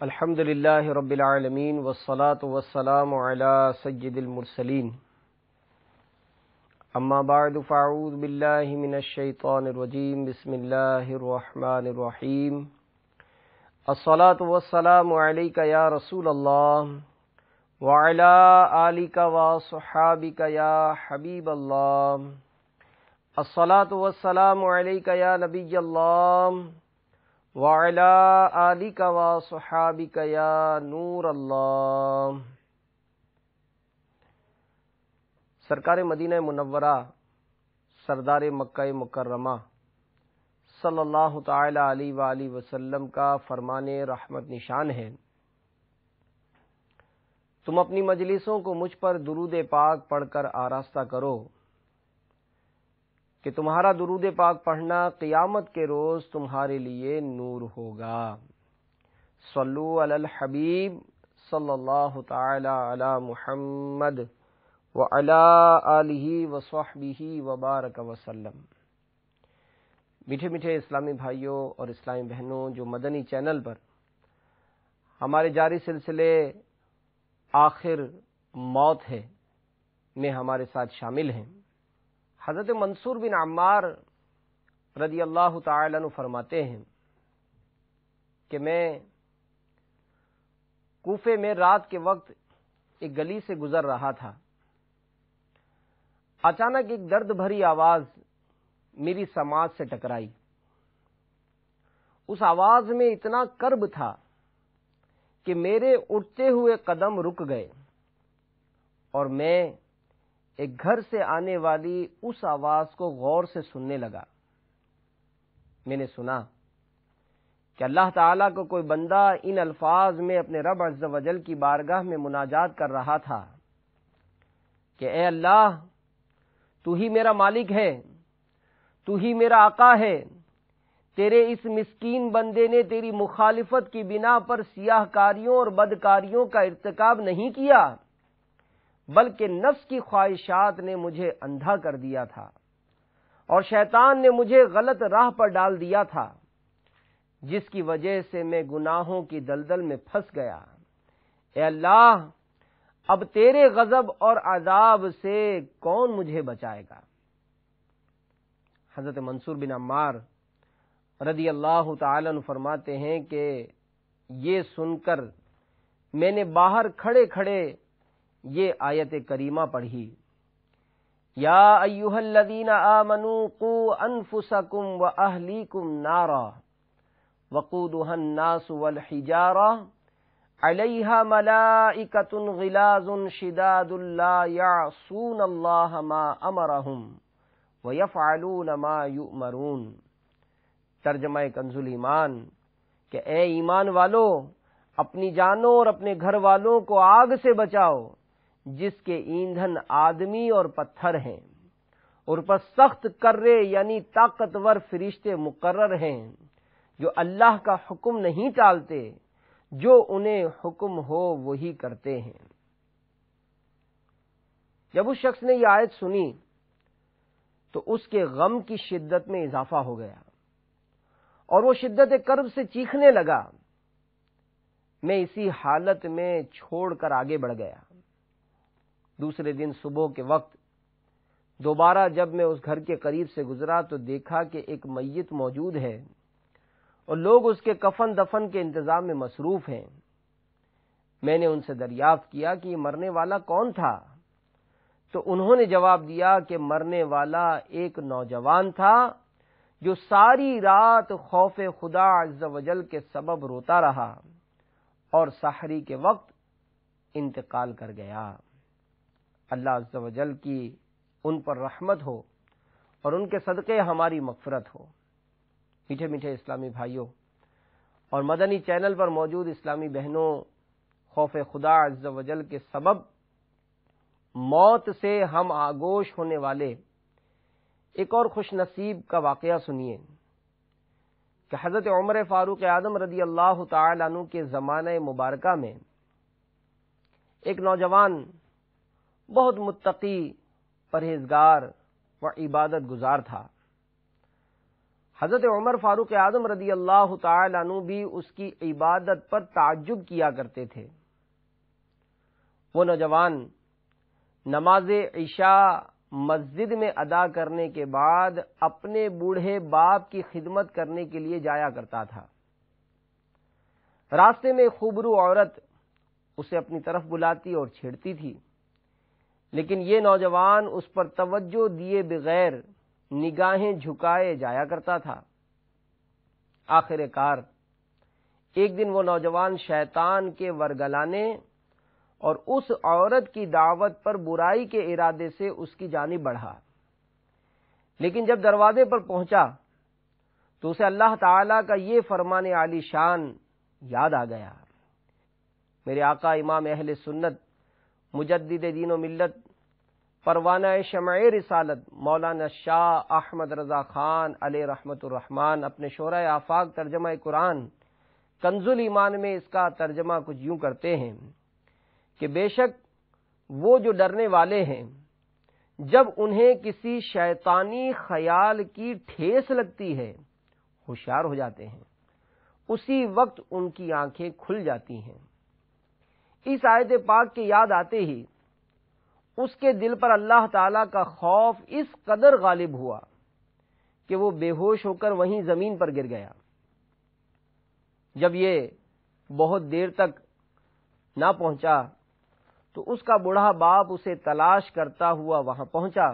الحمد للہ رب العالمین والصلاة والسلام علی سید المرسلین اما بعد فاعوذ باللہ من الشیطان الرجیم بسم اللہ الرحمن الرحیم الصلاة والسلام علیک یا رسول اللہ وعلی آلک وصحابک یا حبیب اللہ الصلاة والسلام علیک یا نبی اللہ وعلی آلک وصحابک یا نور اللہ۔ سرکار مدینہ منورہ سردار مکہ مکرمہ صلی اللہ تعالی علیہ وآلہ وسلم کا فرمان رحمت نشان ہے، تم اپنی مجلسوں کو مجھ پر درود پاک پڑھ کر آراستہ کرو کہ تمہارا درود پاک پڑھنا قیامت کے روز تمہارے لیے نور ہوگا۔ صلو علی الحبیب صلی اللہ تعالی علی محمد وعلی آلہ وصحبہ وبارک وسلم۔ میٹھے میٹھے اسلامی بھائیوں اور اسلامی بہنوں جو مدنی چینل پر ہمارے جاری سلسلے آخر موت ہے میں ہمارے ساتھ شامل ہیں، حضرت منصور بن عمار رضی اللہ تعالی عنہ فرماتے ہیں کہ میں کوفے میں رات کے وقت ایک گلی سے گزر رہا تھا، اچانک ایک درد بھری آواز میری سماعت سے ٹکرائی۔ اس آواز میں اتنا کرب تھا کہ میرے اٹھتے ہوئے قدم رک گئے اور میں ایک گھر سے آنے والی اس آواز کو غور سے سننے لگا۔ میں نے سنا کہ اللہ تعالیٰ کو کوئی بندہ ان الفاظ میں اپنے رب عز و جل کی بارگاہ میں مناجات کر رہا تھا کہ اے اللہ، تو ہی میرا مالک ہے، تو ہی میرا آقا ہے، تیرے اس مسکین بندے نے تیری مخالفت کی بنا پر سیاہ کاریوں اور بدکاریوں کا ارتکاب نہیں کیا، بلکہ نفس کی خواہشات نے مجھے اندھا کر دیا تھا اور شیطان نے مجھے غلط راہ پر ڈال دیا تھا، جس کی وجہ سے میں گناہوں کی دلدل میں پھنس گیا۔ اے اللہ، اب تیرے غضب اور عذاب سے کون مجھے بچائے گا؟ حضرت منصور بن عمار رضی اللہ تعالی عنہ فرماتے ہیں کہ یہ سن کر میں نے باہر کھڑے کھڑے یہ آیت کریمہ پڑھی، یا ایھا الذین آمنوا قوا انفسکم واہلیکم نارا وقودھا الناس والحجارہ علیہا ملائکۃ غلاظ شداد لا یعصون اللہ ما امرہم ویفعلون ما یؤمرون۔ ترجمہ کنز الایمان کہ اے ایمان والو، اپنی جانوں اور اپنے گھر والوں کو آگ سے بچاؤ جس کے ایندھن آدمی اور پتھر ہیں، اور پر سخت کرے یعنی طاقتور فرشتے مقرر ہیں جو اللہ کا حکم نہیں ٹالتے، جو انہیں حکم ہو وہی کرتے ہیں۔ جب اس شخص نے یہ آیت سنی تو اس کے غم کی شدت میں اضافہ ہو گیا اور وہ شدت کرب سے چیخنے لگا۔ میں اسی حالت میں چھوڑ کر آگے بڑھ گیا۔ دوسرے دن صبح کے وقت دوبارہ جب میں اس گھر کے قریب سے گزرا تو دیکھا کہ ایک میت موجود ہے اور لوگ اس کے کفن دفن کے انتظام میں مصروف ہیں۔ میں نے ان سے دریافت کیا کہ یہ مرنے والا کون تھا، تو انہوں نے جواب دیا کہ مرنے والا ایک نوجوان تھا جو ساری رات خوف خدا عز و جل کے سبب روتا رہا اور سحری کے وقت انتقال کر گیا۔ اللہ عز و جل کی ان پر رحمت ہو اور ان کے صدقے ہماری مغفرت ہو۔ میٹھے میٹھے اسلامی بھائیوں اور مدنی چینل پر موجود اسلامی بہنوں، خوف خدا عز و جل کے سبب موت سے ہم آگوش ہونے والے ایک اور خوش نصیب کا واقعہ سنیے کہ حضرت عمر فاروق اعظم رضی اللہ تعالی عنہ کے زمانہ مبارکہ میں ایک نوجوان بہت متقی، پرہیزگار و عبادت گزار تھا۔ حضرت عمر فاروق اعظم رضی اللہ تعالی عنہ بھی اس کی عبادت پر تعجب کیا کرتے تھے۔ وہ نوجوان نماز عشاء مسجد میں ادا کرنے کے بعد اپنے بوڑھے باپ کی خدمت کرنے کے لیے جایا کرتا تھا۔ راستے میں خوبرو عورت اسے اپنی طرف بلاتی اور چھیڑتی تھی، لیکن یہ نوجوان اس پر توجہ دیے بغیر نگاہیں جھکائے جایا کرتا تھا۔ آخر کار ایک دن وہ نوجوان شیطان کے ورگلانے اور اس عورت کی دعوت پر برائی کے ارادے سے اس کی جانب بڑھا، لیکن جب دروازے پر پہنچا تو اسے اللہ تعالی کا یہ فرمان عالی شان یاد آ گیا۔ میرے آقا امام اہل سنت مجدد دین و ملت پروانہ شمع رسالت مولانا شاہ احمد رضا خان علیہ رحمت الرحمن اپنے شورۂ آفاق ترجمہ قرآن کنز الایمان میں اس کا ترجمہ کچھ یوں کرتے ہیں کہ بے شک وہ جو ڈرنے والے ہیں جب انہیں کسی شیطانی خیال کی ٹھیس لگتی ہے ہوشیار ہو جاتے ہیں، اسی وقت ان کی آنکھیں کھل جاتی ہیں۔ اس آیت پاک کے یاد آتے ہی اس کے دل پر اللہ تعالی کا خوف اس قدر غالب ہوا کہ وہ بے ہوش ہو کر وہیں زمین پر گر گیا۔ جب یہ بہت دیر تک نہ پہنچا تو اس کا بوڑھا باپ اسے تلاش کرتا ہوا وہاں پہنچا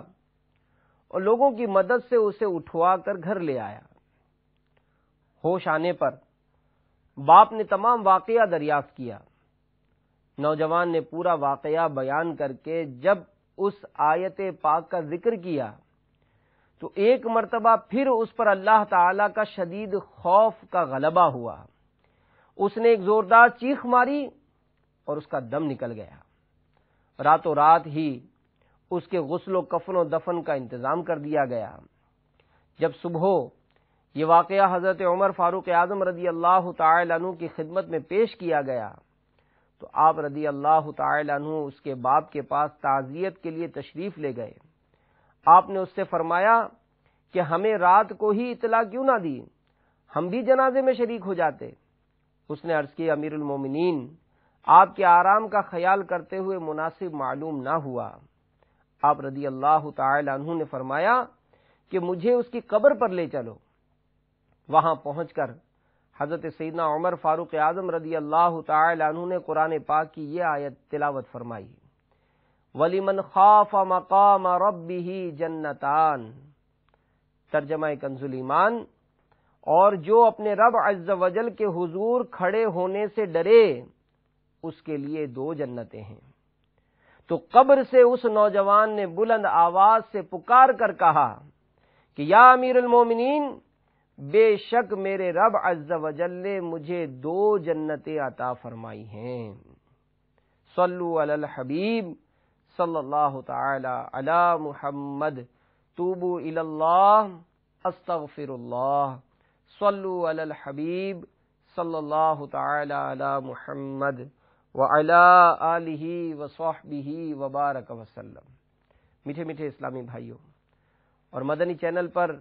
اور لوگوں کی مدد سے اسے اٹھوا کر گھر لے آیا۔ ہوش آنے پر باپ نے تمام واقعہ دریافت کیا۔ نوجوان نے پورا واقعہ بیان کر کے جب اس آیت پاک کا ذکر کیا تو ایک مرتبہ پھر اس پر اللہ تعالی کا شدید خوف کا غلبہ ہوا۔ اس نے ایک زوردار چیخ ماری اور اس کا دم نکل گیا۔ راتوں رات ہی اس کے غسل و کفن و دفن کا انتظام کر دیا گیا۔ جب صبح یہ واقعہ حضرت عمر فاروق اعظم رضی اللہ تعالی عنہ کی خدمت میں پیش کیا گیا تو آپ رضی اللہ تعالی عنہ اس کے باپ کے پاس تعزیت کے لیے تشریف لے گئے۔ آپ نے اس سے فرمایا کہ ہمیں رات کو ہی اطلاع کیوں نہ دی، ہم بھی جنازے میں شریک ہو جاتے۔ اس نے عرض کیا امیر المومنین، آپ کے آرام کا خیال کرتے ہوئے مناسب معلوم نہ ہوا۔ آپ رضی اللہ تعالی عنہ نے فرمایا کہ مجھے اس کی قبر پر لے چلو۔ وہاں پہنچ کر حضرت سیدنا عمر فاروق اعظم رضی اللہ تعالی عنہ نے قرآن پاک کی یہ آیت تلاوت فرمائی، وَلِمَنْ خَافَ مَقَامَ رَبِّهِ جَنَّتَانِ، ترجمہ کنز الایمان، اور جو اپنے رب عز و جل کے حضور کھڑے ہونے سے ڈرے اس کے لیے 2 جنتیں ہیں۔ تو قبر سے اس نوجوان نے بلند آواز سے پکار کر کہا کہ یا امیر المومنین، بے شک میرے رب عز و جل نے مجھے 2 جنتیں عطا فرمائی ہیں۔ صلو علی الحبیب صلی اللہ تعالی علی محمد، توبو الی اللہ استغفر اللہ، صلو علی الحبیب صلی اللہ تعالی علی محمد وعلی آلہ وصحبہ وبارک وسلم۔ میٹھے میٹھے اسلامی بھائیوں اور مدنی چینل پر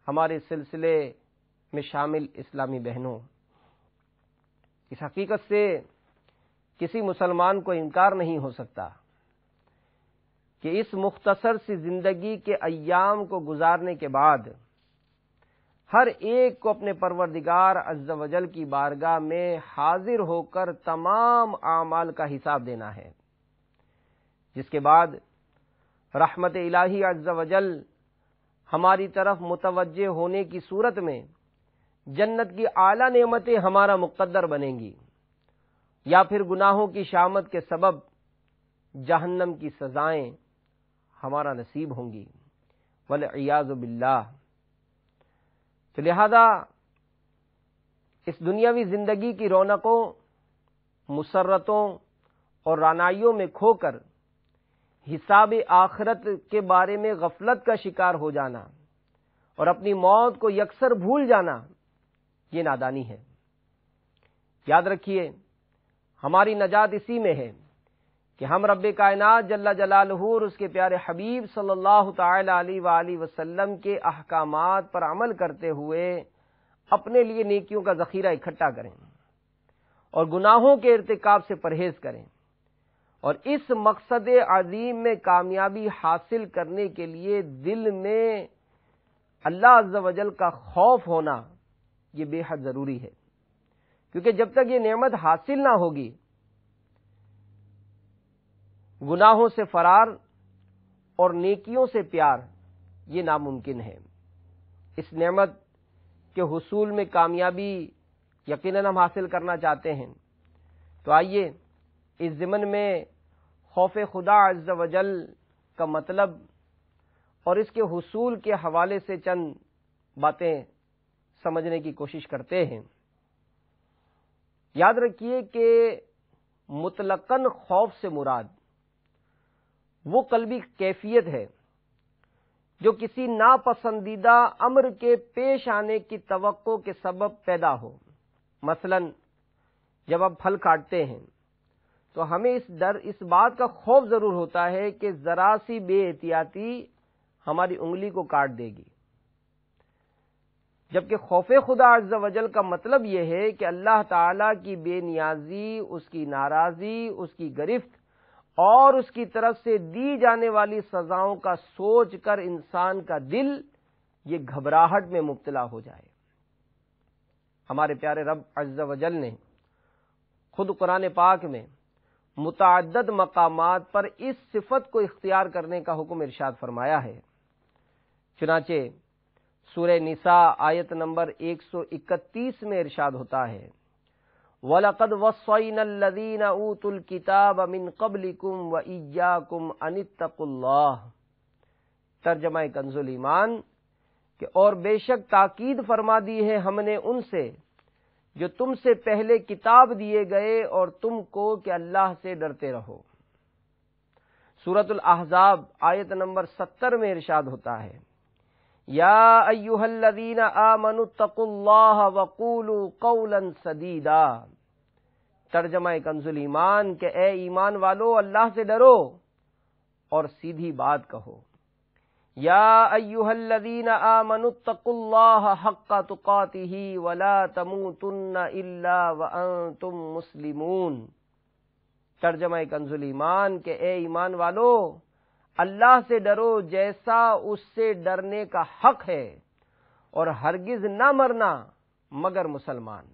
ہمارے سلسلے میں شامل اسلامی بہنوں، اس حقیقت سے کسی مسلمان کو انکار نہیں ہو سکتا کہ اس مختصر سی زندگی کے ایام کو گزارنے کے بعد ہر ایک کو اپنے پروردگار عز و جل کی بارگاہ میں حاضر ہو کر تمام اعمال کا حساب دینا ہے، جس کے بعد رحمت الہی عز و جل ہماری طرف متوجہ ہونے کی صورت میں جنت کی اعلیٰ نعمتیں ہمارا مقدر بنیں گی، یا پھر گناہوں کی شامت کے سبب جہنم کی سزائیں ہمارا نصیب ہوں گی والعیاذ باللہ۔ تو لہذا اس دنیاوی زندگی کی رونقوں، مسرتوں اور رعنائیوں میں کھو کر حساب آخرت کے بارے میں غفلت کا شکار ہو جانا اور اپنی موت کو یکسر بھول جانا، یہ نادانی ہے۔ یاد رکھیے، ہماری نجات اسی میں ہے کہ ہم رب کائنات جل جلالہ اور اس کے پیارے حبیب صلی اللہ تعالی علیہ وآلہ وسلم کے احکامات پر عمل کرتے ہوئے اپنے لیے نیکیوں کا ذخیرہ اکٹھا کریں اور گناہوں کے ارتکاب سے پرہیز کریں، اور اس مقصد عظیم میں کامیابی حاصل کرنے کے لیے دل میں اللہ عز و جل کا خوف ہونا یہ بے حد ضروری ہے، کیونکہ جب تک یہ نعمت حاصل نہ ہوگی گناہوں سے فرار اور نیکیوں سے پیار یہ ناممکن ہے۔ اس نعمت کے حصول میں کامیابی یقیناً ہم حاصل کرنا چاہتے ہیں، تو آئیے اس ضمن میں خوف خدا عز و جل کا مطلب اور اس کے حصول کے حوالے سے چند باتیں سمجھنے کی کوشش کرتے ہیں۔ یاد رکھیے کہ مطلقاً خوف سے مراد وہ قلبی کیفیت ہے جو کسی ناپسندیدہ امر کے پیش آنے کی توقع کے سبب پیدا ہو۔ مثلا جب آپ پھل کاٹتے ہیں تو ہمیں اس بات کا خوف ضرور ہوتا ہے کہ ذرا سی بے احتیاطی ہماری انگلی کو کاٹ دے گی، جبکہ خوف خدا عز و جل کا مطلب یہ ہے کہ اللہ تعالی کی بے نیازی، اس کی ناراضی، اس کی گرفت اور اس کی طرف سے دی جانے والی سزاؤں کا سوچ کر انسان کا دل یہ گھبراہٹ میں مبتلا ہو جائے۔ ہمارے پیارے رب عز و جل نے خود قرآن پاک میں متعدد مقامات پر اس صفت کو اختیار کرنے کا حکم ارشاد فرمایا ہے۔ چنانچہ سورہ نساء آیت نمبر 131 میں ارشاد ہوتا ہے، وَلَقَدْ وَصَّيْنَا الَّذِينَ أُوتُوا الْكِتَابَ مِنْ قَبْلِكُمْ وَإِيَّاكُمْ أَنِ اتَّقُوا اللَّهَ۔ ترجمہ کنز ایمان کہ اور بے شک تاکید فرما دی ہے ہم نے ان سے جو تم سے پہلے کتاب دیے گئے اور تم کو کہ اللہ سے ڈرتے رہو۔ سورۃ الاحزاب آیت نمبر 70 میں ارشاد ہوتا ہے، یا ایھا الذین آمنوا اتقوا اللہ وقولوا قولا سدیدا۔ ترجمہ کنز ایمان کہ اے ایمان والو اللہ سے ڈرو اور سیدھی بات کہو۔ یا ایھا الذین آمنوا اتقوا اللہ حق تقاتہ ولا تموتن الا وانتم مسلمون۔ ترجمہ کنز ایمان کہ اے ایمان والو اللہ سے ڈرو جیسا اس سے ڈرنے کا حق ہے، اور ہرگز نہ مرنا مگر مسلمان۔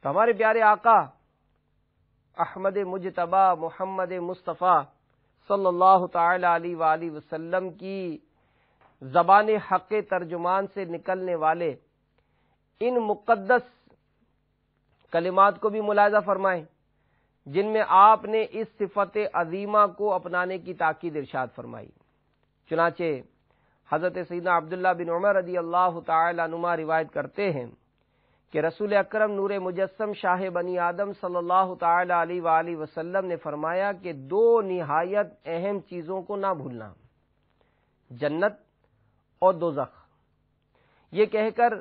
تو ہمارے پیارے آقا احمد مجتبی محمد مصطفیٰ صلی اللہ تعالی علیہ وآلہ وسلم کی زبان حق ترجمان سے نکلنے والے ان مقدس کلمات کو بھی ملاحظہ فرمائیں، جن میں آپ نے اس صفت عظیمہ کو اپنانے کی تاکید ارشاد فرمائی۔ چنانچہ حضرت سیدنا عبداللہ بن عمر رضی اللہ تعالی عنہما روایت کرتے ہیں کہ رسول اکرم نور مجسم شاہ بنی آدم صلی اللہ تعالی علیہ وآلہ وسلم نے فرمایا کہ دو نہایت اہم چیزوں کو نہ بھولنا، جنت اور دوزخ۔ یہ کہہ کر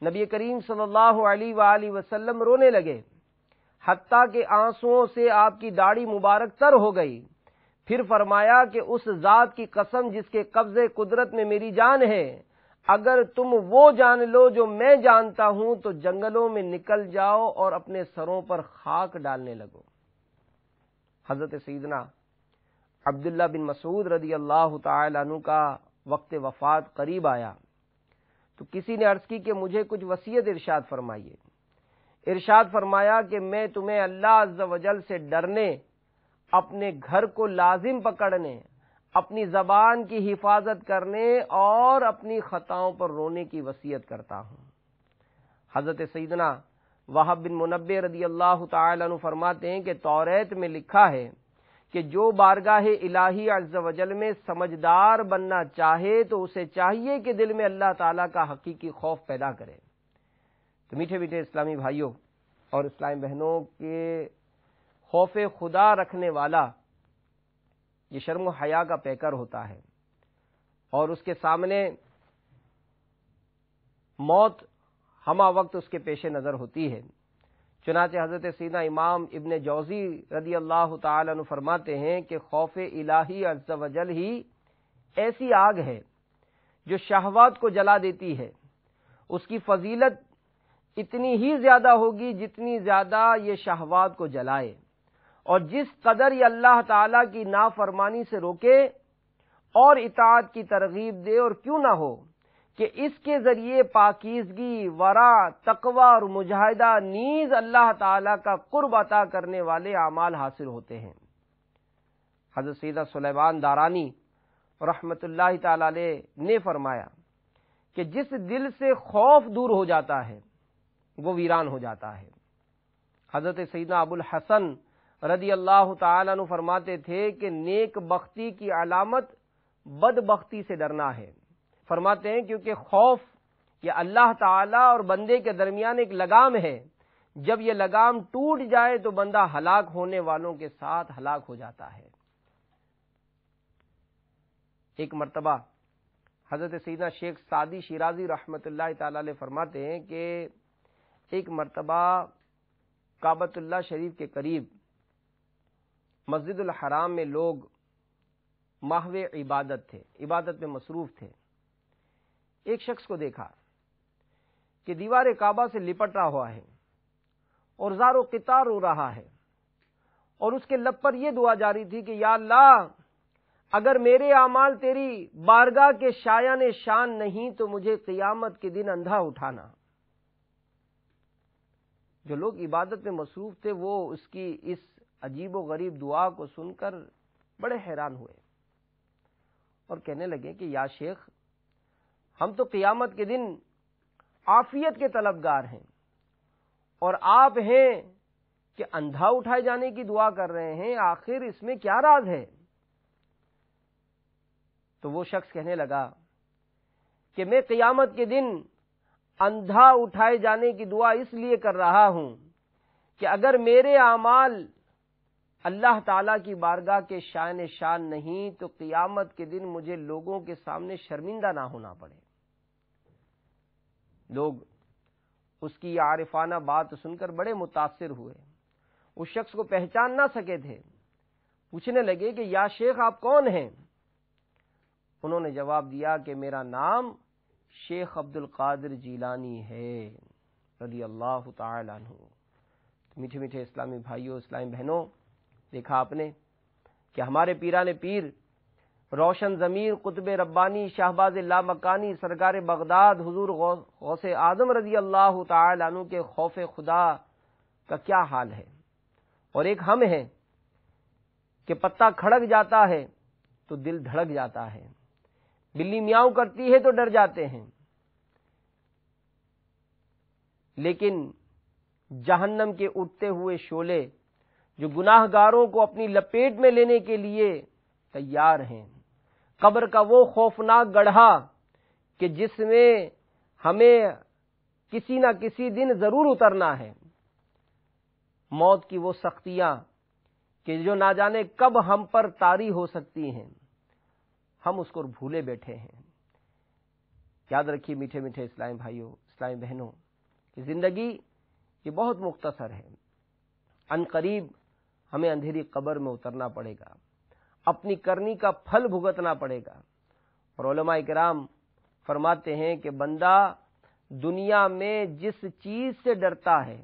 نبی کریم صلی اللہ علیہ وآلہ وسلم رونے لگے، حتیٰ کہ آنسوؤں سے آپ کی داڑھی مبارک تر ہو گئی۔ پھر فرمایا کہ اس ذات کی قسم جس کے قبضے قدرت میں میری جان ہے، اگر تم وہ جان لو جو میں جانتا ہوں تو جنگلوں میں نکل جاؤ اور اپنے سروں پر خاک ڈالنے لگو۔ حضرت سیدنا عبداللہ بن مسعود رضی اللہ تعالی عنہ کا وقت وفات قریب آیا تو کسی نے عرض کی کہ مجھے کچھ وصیت ارشاد فرمائیے۔ ارشاد فرمایا کہ میں تمہیں اللہ عز و جل سے ڈرنے، اپنے گھر کو لازم پکڑنے، اپنی زبان کی حفاظت کرنے اور اپنی خطاؤں پر رونے کی وصیت کرتا ہوں۔ حضرت سیدنا وہب بن منبہ رضی اللہ تعالی عنہ فرماتے ہیں کہ توریت میں لکھا ہے کہ جو بارگاہ الہی عز و جل میں سمجھدار بننا چاہے تو اسے چاہیے کہ دل میں اللہ تعالیٰ کا حقیقی خوف پیدا کرے۔ تو میٹھے میٹھے اسلامی بھائیوں اور اسلامی بہنوں کے خوف خدا رکھنے والا یہ شرم و حیا کا پیکر ہوتا ہے، اور اس کے سامنے موت ہمہ وقت اس کے پیش نظر ہوتی ہے۔ چنانچہ حضرت سیدنا امام ابن جوزی رضی اللہ تعالی عنہ فرماتے ہیں کہ خوف الہی عز و جل ہی ایسی آگ ہے جو شہوات کو جلا دیتی ہے، اس کی فضیلت اتنی ہی زیادہ ہوگی جتنی زیادہ یہ شہوات کو جلائے، اور جس قدر یہ اللہ تعالی کی نافرمانی سے روکے اور اطاعت کی ترغیب دے، اور کیوں نہ ہو کہ اس کے ذریعے پاکیزگی، ورع، تقوی اور مجاہدہ نیز اللہ تعالی کا قرب عطا کرنے والے اعمال حاصل ہوتے ہیں۔ حضرت سیدنا سلیمان دارانی رحمت اللہ تعالی علیہ نے فرمایا کہ جس دل سے خوف دور ہو جاتا ہے وہ ویران ہو جاتا ہے۔ حضرت سیدنا ابو الحسن رضی اللہ تعالیٰ عنہ فرماتے تھے کہ نیک بختی کی علامت بد بختی سے ڈرنا ہے۔ فرماتے ہیں کیونکہ خوف یہ اللہ تعالیٰ اور بندے کے درمیان ایک لگام ہے، جب یہ لگام ٹوٹ جائے تو بندہ ہلاک ہونے والوں کے ساتھ ہلاک ہو جاتا ہے۔ ایک مرتبہ حضرت سیدنا شیخ سعدی شیرازی رحمت اللہ تعالی علیہ فرماتے ہیں کہ ایک مرتبہ کعبۃ اللہ شریف کے قریب مسجد الحرام میں لوگ محو عبادت تھے، عبادت میں مصروف تھے۔ ایک شخص کو دیکھا کہ دیوار کعبہ سے لپٹ رہا ہوا ہے اور زار و قطار رو رہا ہے، اور اس کے لب پر یہ دعا جاری تھی کہ یا اللہ، اگر میرے اعمال تیری بارگاہ کے شایان شان نہیں تو مجھے قیامت کے دن اندھا اٹھانا۔ جو لوگ عبادت میں مصروف تھے وہ اس کی اس عجیب و غریب دعا کو سن کر بڑے حیران ہوئے اور کہنے لگے کہ یا شیخ، ہم تو قیامت کے دن عافیت کے طلبگار ہیں، اور آپ ہیں کہ اندھا اٹھائے جانے کی دعا کر رہے ہیں، آخر اس میں کیا راز ہے؟ تو وہ شخص کہنے لگا کہ میں قیامت کے دن اندھا اٹھائے جانے کی دعا اس لیے کر رہا ہوں کہ اگر میرے اعمال اللہ تعالیٰ کی بارگاہ کے شان شان نہیں تو قیامت کے دن مجھے لوگوں کے سامنے شرمندہ نہ ہونا پڑے۔ لوگ اس کی عارفانہ بات سن کر بڑے متاثر ہوئے، اس شخص کو پہچان نہ سکے تھے، پوچھنے لگے کہ یا شیخ آپ کون ہیں؟ انہوں نے جواب دیا کہ میرا نام شیخ عبد القادر جیلانی ہے رضی اللہ تعالی عنہ۔ میٹھے میٹھے اسلامی بھائیوں، اسلامی بہنوں، دیکھا آپ نے کہ ہمارے پیران پیر روشن ضمیر قطب ربانی شہباز لامکانی سرکار بغداد حضور غوث اعظم رضی اللہ تعالی عنہ کے خوف خدا کا کیا حال ہے، اور ایک ہم ہیں کہ پتا کھڑک جاتا ہے تو دل دھڑک جاتا ہے، بلی میاؤں کرتی ہے تو ڈر جاتے ہیں، لیکن جہنم کے اٹھتے ہوئے شعلے جو گناہ گاروں کو اپنی لپیٹ میں لینے کے لیے تیار ہیں، قبر کا وہ خوفناک گڑھا کہ جس میں ہمیں کسی نہ کسی دن ضرور اترنا ہے، موت کی وہ سختیاں کہ جو نہ جانے کب ہم پر طاری ہو سکتی ہیں، ہم اس کو بھولے بیٹھے ہیں۔ یاد رکھیے میٹھے میٹھے اسلامی بھائیوں، اسلامی بہنوں، کہ زندگی یہ بہت مختصر ہے، عن قریب ہمیں اندھیری قبر میں اترنا پڑے گا، اپنی کرنی کا پھل بھگتنا پڑے گا۔ اور علماء کرام فرماتے ہیں کہ بندہ دنیا میں جس چیز سے ڈرتا ہے،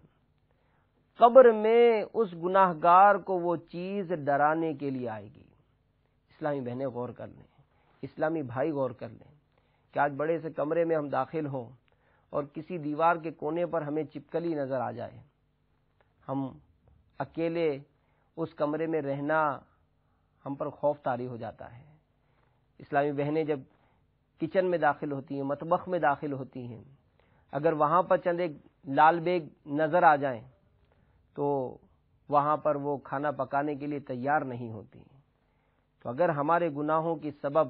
قبر میں اس گناہ گار کو وہ چیز ڈرانے کے لیے آئے گی۔ اسلامی بہنیں غور کر لیں، اسلامی بھائی غور کر لیں کہ آج بڑے سے کمرے میں ہم داخل ہوں اور کسی دیوار کے کونے پر ہمیں چپکلی نظر آ جائے، ہم اکیلے اس کمرے میں رہنا ہم پر خوف طاری ہو جاتا ہے۔ اسلامی بہنیں جب کچن میں داخل ہوتی ہیں، مطبخ میں داخل ہوتی ہیں، اگر وہاں پر چند ایک لال بیگ نظر آ جائیں تو وہاں پر وہ کھانا پکانے کے لیے تیار نہیں ہوتی۔ تو اگر ہمارے گناہوں کی سبب،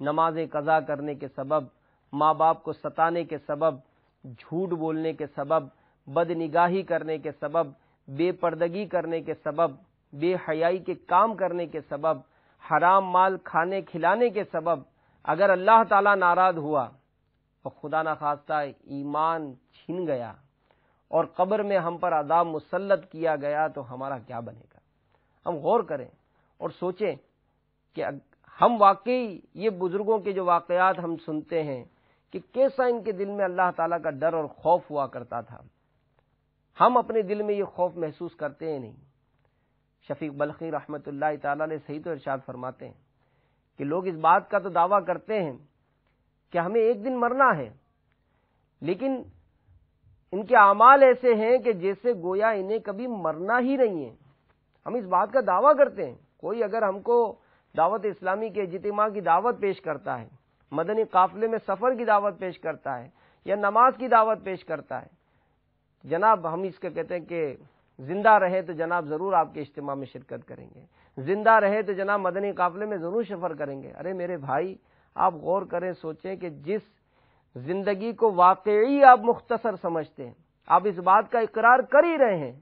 نمازیں قضا کرنے کے سبب، ماں باپ کو ستانے کے سبب، جھوٹ بولنے کے سبب، بد نگاہی کرنے کے سبب، بے پردگی کرنے کے سبب، بے حیائی کے کام کرنے کے سبب، حرام مال کھانے کھلانے کے سبب اگر اللہ تعالیٰ ناراض ہوا اور خدا نخواستہ ایمان چھن گیا اور قبر میں ہم پر عذاب مسلط کیا گیا تو ہمارا کیا بنے گا؟ ہم غور کریں اور سوچیں کہ ہم واقعی یہ بزرگوں کے جو واقعات ہم سنتے ہیں کہ کیسا ان کے دل میں اللہ تعالیٰ کا ڈر اور خوف ہوا کرتا تھا، ہم اپنے دل میں یہ خوف محسوس کرتے ہیں نہیں۔ شفیق بلخی رحمۃ اللہ تعالیٰ نے صحیح تو ارشاد فرماتے ہیں کہ لوگ اس بات کا تو دعویٰ کرتے ہیں کہ ہمیں ایک دن مرنا ہے، لیکن ان کے اعمال ایسے ہیں کہ جیسے گویا انہیں کبھی مرنا ہی نہیں ہے۔ ہم اس بات کا دعویٰ کرتے ہیں، کوئی اگر ہم کو دعوت اسلامی کے اجتماع کی دعوت پیش کرتا ہے، مدنی قافلے میں سفر کی دعوت پیش کرتا ہے یا نماز کی دعوت پیش کرتا ہے، جناب ہم اس کے کہتے ہیں کہ زندہ رہے تو جناب ضرور آپ کے اجتماع میں شرکت کریں گے، زندہ رہے تو جناب مدنی قافلے میں ضرور سفر کریں گے۔ ارے میرے بھائی، آپ غور کریں، سوچیں کہ جس زندگی کو واقعی آپ مختصر سمجھتے ہیں، آپ اس بات کا اقرار کر ہی رہے ہیں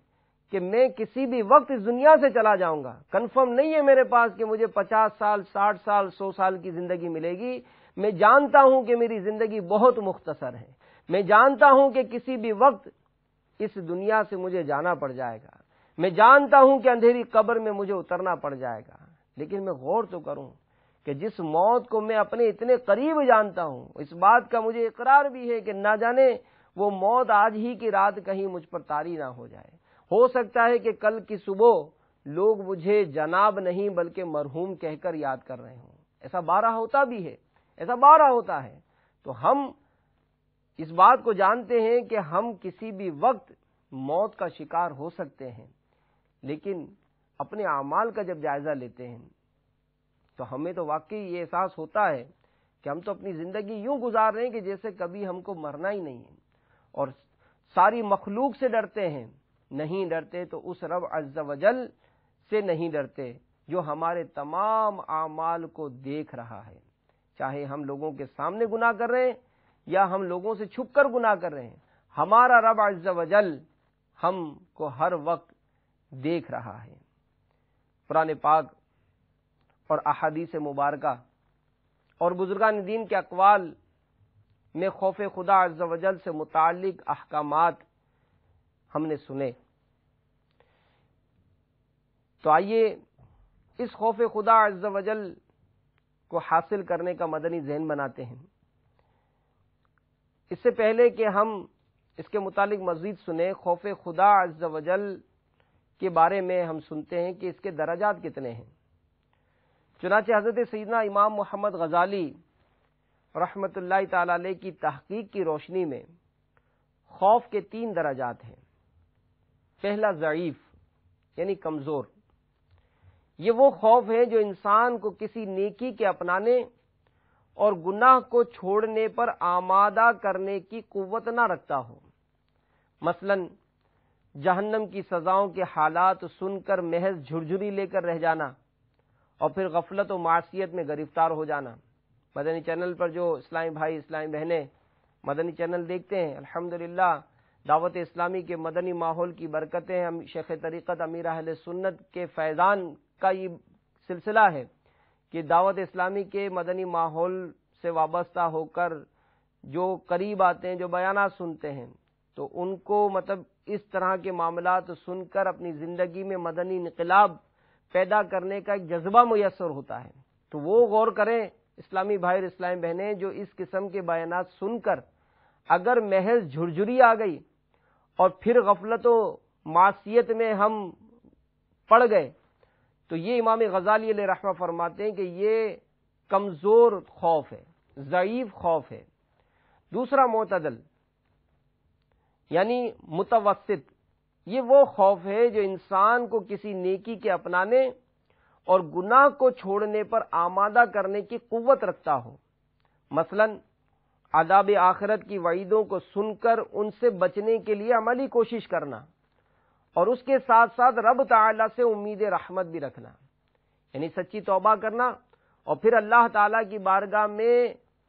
کہ میں کسی بھی وقت اس دنیا سے چلا جاؤں گا، کنفرم نہیں ہے میرے پاس کہ مجھے 50 سال 60 سال 100 سال کی زندگی ملے گی، میں جانتا ہوں کہ میری زندگی بہت مختصر ہے، میں جانتا ہوں کہ کسی بھی وقت اس دنیا سے مجھے جانا پڑ جائے گا، میں جانتا ہوں کہ اندھیری قبر میں مجھے اترنا پڑ جائے گا، لیکن میں غور تو کروں کہ جس موت کو میں اپنے اتنے قریب جانتا ہوں، اس بات کا مجھے اقرار بھی ہے کہ نہ جانے وہ موت آج ہی کی رات کہیں مجھ پر طاری نہ ہو جائے، ہو سکتا ہے کہ کل کی صبح لوگ مجھے جناب نہیں بلکہ مرحوم کہہ کر یاد کر رہے ہوں۔ ایسا بارہ ہوتا بھی ہے، ایسا بارہ ہوتا ہے۔ تو ہم اس بات کو جانتے ہیں کہ ہم کسی بھی وقت موت کا شکار ہو سکتے ہیں، لیکن اپنے اعمال کا جب جائزہ لیتے ہیں تو ہمیں تو واقعی یہ احساس ہوتا ہے کہ ہم تو اپنی زندگی یوں گزار رہے ہیں کہ جیسے کبھی ہم کو مرنا ہی نہیں ہے، اور ساری مخلوق سے ڈرتے ہیں، نہیں ڈرتے تو اس رب عز و جل سے نہیں ڈرتے جو ہمارے تمام اعمال کو دیکھ رہا ہے، چاہے ہم لوگوں کے سامنے گناہ کر رہے ہیں یا ہم لوگوں سے چھپ کر گناہ کر رہے ہیں، ہمارا رب عز و جل ہم کو ہر وقت دیکھ رہا ہے۔ قرآن پاک اور احادیث مبارکہ اور بزرگان دین کے اقوال میں خوف خدا عز و جل سے متعلق احکامات ہم نے سنے، تو آئیے اس خوف خدا عز و جل کو حاصل کرنے کا مدنی ذہن بناتے ہیں۔ اس سے پہلے کہ ہم اس کے متعلق مزید سنیں، خوف خدا عز و جل کے بارے میں ہم سنتے ہیں کہ اس کے درجات کتنے ہیں۔ چنانچہ حضرت سیدنا امام محمد غزالی رحمۃ اللہ تعالی علیہ کی تحقیق کی روشنی میں خوف کے 3 درجات ہیں۔ پہلا ضعیف یعنی کمزور، یہ وہ خوف ہے جو انسان کو کسی نیکی کے اپنانے اور گناہ کو چھوڑنے پر آمادہ کرنے کی قوت نہ رکھتا ہو۔ مثلا جہنم کی سزاؤں کے حالات سن کر محض جھرجھری لے کر رہ جانا اور پھر غفلت و معصیت میں گرفتار ہو جانا۔ مدنی چینل پر جو اسلامی بھائی اسلامی بہنیں مدنی چینل دیکھتے ہیں، الحمدللہ دعوت اسلامی کے مدنی ماحول کی برکتیں، ہم شیخ طریقت امیر اہل سنت کے فیضان کا یہ سلسلہ ہے کہ دعوت اسلامی کے مدنی ماحول سے وابستہ ہو کر جو قریب آتے ہیں، جو بیانات سنتے ہیں، تو ان کو مطلب اس طرح کے معاملات سن کر اپنی زندگی میں مدنی انقلاب پیدا کرنے کا ایک جذبہ میسر ہوتا ہے۔ تو وہ غور کریں اسلامی بھائی اور اسلامی بہنیں، جو اس قسم کے بیانات سن کر اگر محض جھرجھری آ گئی اور پھر غفلت و معصیت میں ہم پڑ گئے، تو یہ امام غزالی علیہ رحمہ فرماتے ہیں کہ یہ کمزور خوف ہے، ضعیف خوف ہے۔ دوسرا معتدل یعنی متوسط، یہ وہ خوف ہے جو انسان کو کسی نیکی کے اپنانے اور گناہ کو چھوڑنے پر آمادہ کرنے کی قوت رکھتا ہو۔ مثلا عذاب آخرت کی وعیدوں کو سن کر ان سے بچنے کے لیے عملی کوشش کرنا، اور اس کے ساتھ ساتھ رب تعالی سے امید رحمت بھی رکھنا، یعنی سچی توبہ کرنا اور پھر اللہ تعالیٰ کی بارگاہ میں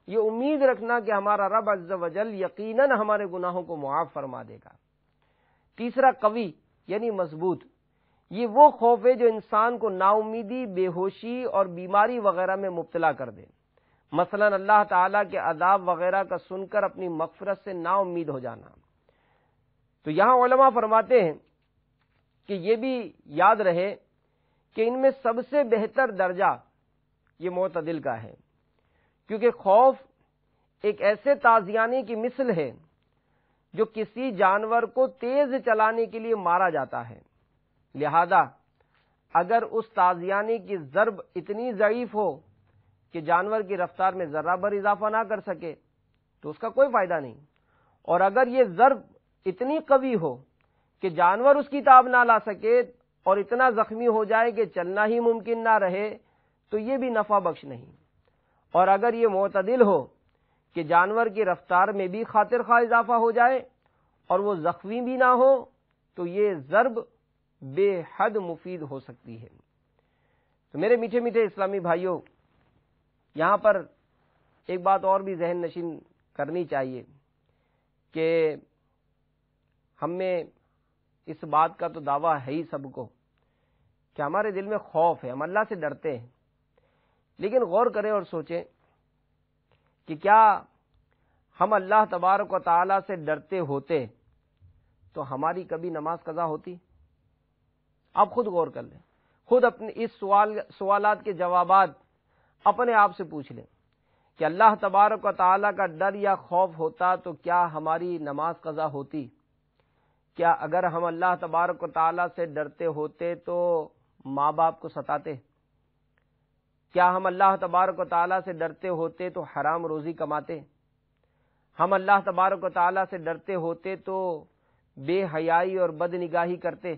یہ امید رکھنا کہ ہمارا رب عز و جل یقیناً ہمارے گناہوں کو معاف فرما دے گا۔ تیسرا قوی یعنی مضبوط، یہ وہ خوف ہے جو انسان کو نا امیدی، بے ہوشی اور بیماری وغیرہ میں مبتلا کر دے۔ مثلا اللہ تعالیٰ کے عذاب وغیرہ کا سن کر اپنی مغفرت سے نا امید ہو جانا، تو یہاں علماء فرماتے ہیں کہ یہ بھی یاد رہے کہ ان میں سب سے بہتر درجہ یہ معتدل کا ہے، کیونکہ خوف ایک ایسے تازیانے کی مثل ہے جو کسی جانور کو تیز چلانے کے لیے مارا جاتا ہے، لہذا اگر اس تازیانے کی ضرب اتنی ضعیف ہو کہ جانور کی رفتار میں ذرہ بھر اضافہ نہ کر سکے تو اس کا کوئی فائدہ نہیں، اور اگر یہ ضرب اتنی قوی ہو کہ جانور اس کی تاب نہ لا سکے اور اتنا زخمی ہو جائے کہ چلنا ہی ممکن نہ رہے تو یہ بھی نفع بخش نہیں، اور اگر یہ معتدل ہو کہ جانور کی رفتار میں بھی خاطر خواہ اضافہ ہو جائے اور وہ زخمی بھی نہ ہو تو یہ ضرب بے حد مفید ہو سکتی ہے۔ تو میرے میٹھے میٹھے اسلامی بھائیوں، یہاں پر ایک بات اور بھی ذہن نشین کرنی چاہیے کہ ہم میں اس بات کا تو دعویٰ ہے ہی سب کو کہ ہمارے دل میں خوف ہے، ہم اللہ سے ڈرتے ہیں، لیکن غور کریں اور سوچیں کہ کیا ہم اللہ تبارک و تعالی سے ڈرتے ہوتے تو ہماری کبھی نماز قضا ہوتی؟ آپ خود غور کر لیں، خود اپنے اس سوالات کے جوابات اپنے آپ سے پوچھ لیں کہ اللہ تبارک و تعالی کا ڈر یا خوف ہوتا تو کیا ہماری نماز قضا ہوتی؟ کیا اگر ہم اللہ تبارک و تعالی سے ڈرتے ہوتے تو ماں باپ کو ستاتے؟ کیا ہم اللہ تبارک و تعالی سے ڈرتے ہوتے تو حرام روزی کماتے؟ ہم اللہ تبارک و تعالی سے ڈرتے ہوتے تو بے حیائی اور بد نگاہی کرتے؟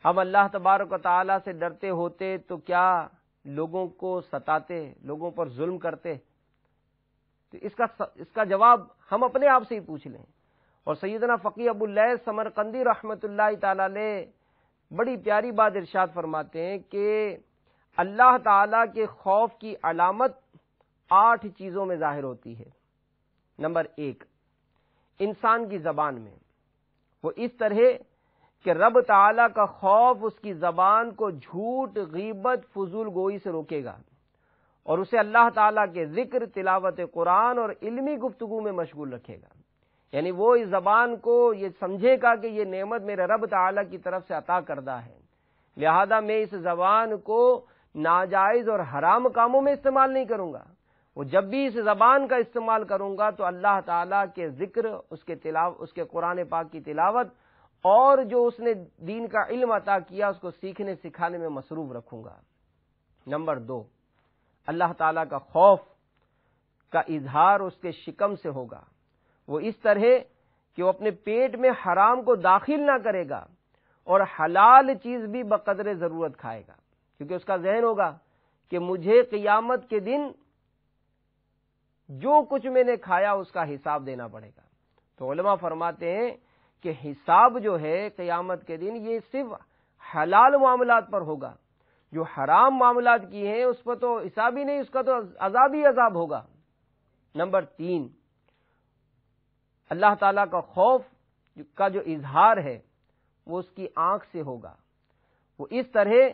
ہم اللہ تبارک و تعالی سے ڈرتے ہوتے تو کیا لوگوں کو ستاتے، لوگوں پر ظلم کرتے؟ تو اس کا جواب ہم اپنے آپ سے ہی پوچھ لیں۔ اور سیدنا فقی ابو اللیث سمرقندی رحمۃ اللہ تعالی علیہ بڑی پیاری بات ارشاد فرماتے ہیں کہ اللہ تعالی کے خوف کی علامت 8 چیزوں میں ظاہر ہوتی ہے۔ نمبر 1، انسان کی زبان میں، وہ اس طرح کہ رب تعالی کا خوف اس کی زبان کو جھوٹ، غیبت، فضول گوئی سے روکے گا اور اسے اللہ تعالیٰ کے ذکر، تلاوت قرآن اور علمی گفتگو میں مشغول رکھے گا، یعنی وہ اس زبان کو یہ سمجھے گا کہ یہ نعمت میرے رب تعالیٰ کی طرف سے عطا کردہ ہے، لہذا میں اس زبان کو ناجائز اور حرام کاموں میں استعمال نہیں کروں گا۔ وہ جب بھی اس زبان کا استعمال کروں گا تو اللہ تعالیٰ کے ذکر، اس کے قرآن پاک کی تلاوت اور جو اس نے دین کا علم عطا کیا اس کو سیکھنے سکھانے میں مصروف رکھوں گا۔ نمبر 2، اللہ تعالیٰ کا خوف کا اظہار اس کے شکم سے ہوگا، وہ اس طرح کہ وہ اپنے پیٹ میں حرام کو داخل نہ کرے گا اور حلال چیز بھی بقدر ضرورت کھائے گا، کیونکہ اس کا ذہن ہوگا کہ مجھے قیامت کے دن جو کچھ میں نے کھایا اس کا حساب دینا پڑے گا۔ تو علماء فرماتے ہیں کہ حساب جو ہے قیامت کے دن یہ صرف حلال معاملات پر ہوگا، جو حرام معاملات کی ہیں اس پر تو حساب ہی نہیں، اس کا تو عذاب ہی عذاب ہوگا۔ نمبر 3، اللہ تعالیٰ کا خوف کا جو اظہار ہے وہ اس کی آنکھ سے ہوگا، وہ اس طرح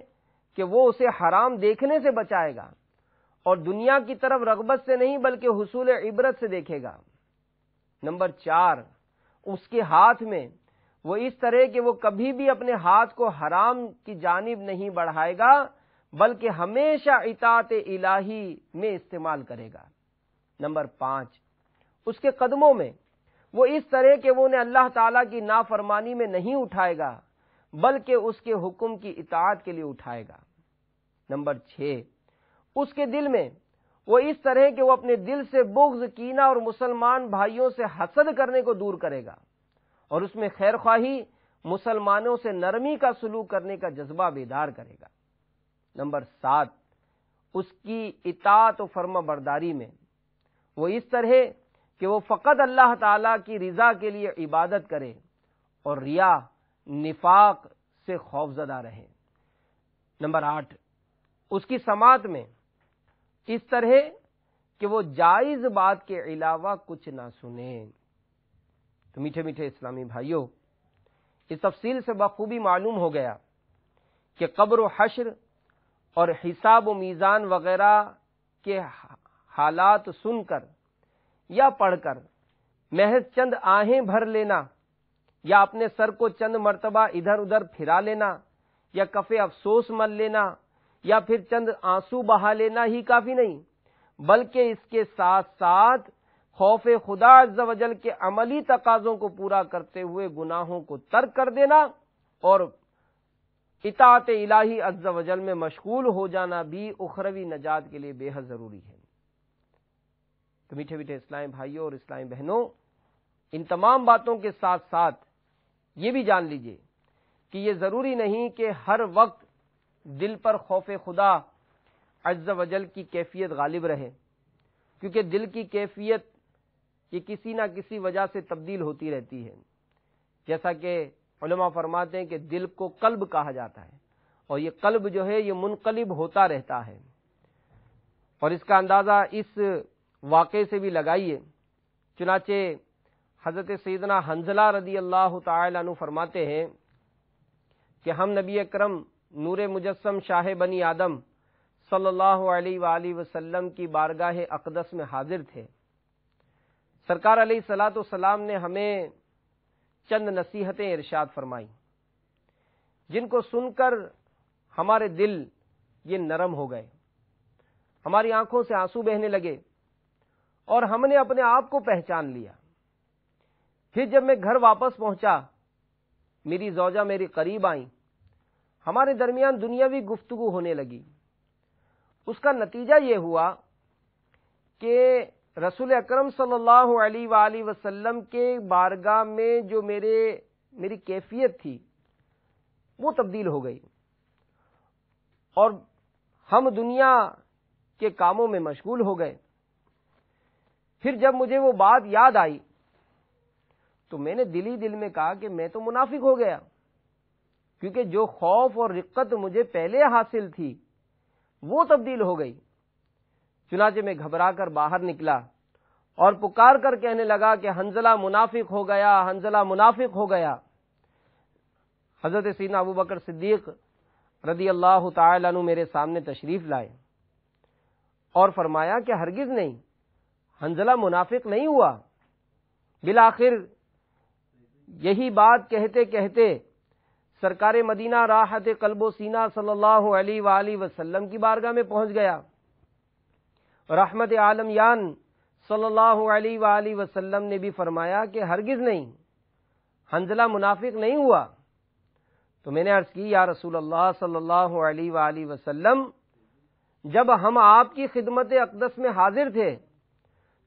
کہ وہ اسے حرام دیکھنے سے بچائے گا اور دنیا کی طرف رغبت سے نہیں بلکہ حصول عبرت سے دیکھے گا۔ نمبر 4، اس کے ہاتھ میں وہ اس طرح کہ وہ کبھی بھی اپنے ہاتھ کو حرام کی جانب نہیں بڑھائے گا بلکہ ہمیشہ اطاعت الہی میں استعمال کرے گا۔ نمبر 5، اس کے قدموں میں وہ اس طرح کہ وہ انہیں اللہ تعالیٰ کی نافرمانی میں نہیں اٹھائے گا بلکہ اس کے حکم کی اطاعت کے لیے اٹھائے گا۔ نمبر 6، اس کے دل میں وہ اس طرح کہ وہ اپنے دل سے بغض، کینہ اور مسلمان بھائیوں سے حسد کرنے کو دور کرے گا اور اس میں خیر خواہی، مسلمانوں سے نرمی کا سلوک کرنے کا جذبہ بیدار کرے گا۔ نمبر 7، اس کی اطاعت و فرما برداری میں وہ اس طرح کہ وہ فقط اللہ تعالیٰ کی رضا کے لیے عبادت کرے اور ریا، نفاق سے خوفزدہ رہے۔ نمبر 8، اس کی سماعت میں اس طرح کہ وہ جائز بات کے علاوہ کچھ نہ سنیں۔ تو میٹھے میٹھے اسلامی بھائیوں، اس تفصیل سے بخوبی معلوم ہو گیا کہ قبر و حشر اور حساب و میزان وغیرہ کے حالات سن کر یا پڑھ کر محض چند آہیں بھر لینا یا اپنے سر کو چند مرتبہ ادھر ادھر پھرا لینا یا کف افسوس مل لینا یا پھر چند آنسو بہا لینا ہی کافی نہیں، بلکہ اس کے ساتھ ساتھ خوف خدا عز و جل کے عملی تقاضوں کو پورا کرتے ہوئے گناہوں کو ترک کر دینا اور اطاعت الہی عز و جل میں مشغول ہو جانا بھی اخروی نجات کے لیے بے حد ضروری ہے۔ تو میٹھے میٹھے اسلامی بھائیوں اور اسلامی بہنوں، ان تمام باتوں کے ساتھ ساتھ یہ بھی جان لیجئے کہ یہ ضروری نہیں کہ ہر وقت دل پر خوف خدا عز و جل کی کیفیت غالب رہے، کیونکہ دل کی کیفیت یہ کسی نہ کسی وجہ سے تبدیل ہوتی رہتی ہے۔ جیسا کہ علماء فرماتے ہیں کہ دل کو قلب کہا جاتا ہے، اور یہ قلب جو ہے یہ منقلب ہوتا رہتا ہے، اور اس کا اندازہ اس واقعے سے بھی لگائیے۔ چنانچہ حضرت سیدنا حنظلہ رضی اللہ تعالی عنہ فرماتے ہیں کہ ہم نبی اکرم نور مجسم شاہ بنی آدم صلی اللہ علیہ وآلہ وسلم کی بارگاہ اقدس میں حاضر تھے۔ سرکار علیہ الصلوۃ والسلام نے ہمیں چند نصیحتیں ارشاد فرمائیں، جن کو سن کر ہمارے دل یہ نرم ہو گئے، ہماری آنکھوں سے آنسو بہنے لگے اور ہم نے اپنے آپ کو پہچان لیا۔ پھر جب میں گھر واپس پہنچا، میری زوجہ میری قریب آئیں، ہمارے درمیان دنیاوی گفتگو ہونے لگی۔ اس کا نتیجہ یہ ہوا کہ رسول اکرم صلی اللہ علیہ وآلہ وسلم کے بارگاہ میں جو میری کیفیت تھی وہ تبدیل ہو گئی، اور ہم دنیا کے کاموں میں مشغول ہو گئے۔ پھر جب مجھے وہ بات یاد آئی تو میں نے دل میں کہا کہ میں تو منافق ہو گیا، کیونکہ جو خوف اور رقت مجھے پہلے حاصل تھی وہ تبدیل ہو گئی۔ چنانچہ میں گھبرا کر باہر نکلا اور پکار کر کہنے لگا کہ حنظلہ منافق ہو گیا، حنظلہ منافق ہو گیا۔ حضرت سیدنا ابو بکر صدیق رضی اللہ تعالی عنہ میرے سامنے تشریف لائے اور فرمایا کہ ہرگز نہیں، حنظلہ منافق نہیں ہوا۔ بالآخر یہی بات کہتے کہتے سرکار مدینہ راحت قلب و سینہ صلی اللہ علیہ وآلہ وسلم کی بارگاہ میں پہنچ گیا۔ رحمت عالم یان صلی اللہ علیہ وآلہ وسلم نے بھی فرمایا کہ ہرگز نہیں، حنظلہ منافق نہیں ہوا۔ تو میں نے عرض کی، یا رسول اللہ صلی اللہ علیہ وآلہ وسلم، جب ہم آپ کی خدمت اقدس میں حاضر تھے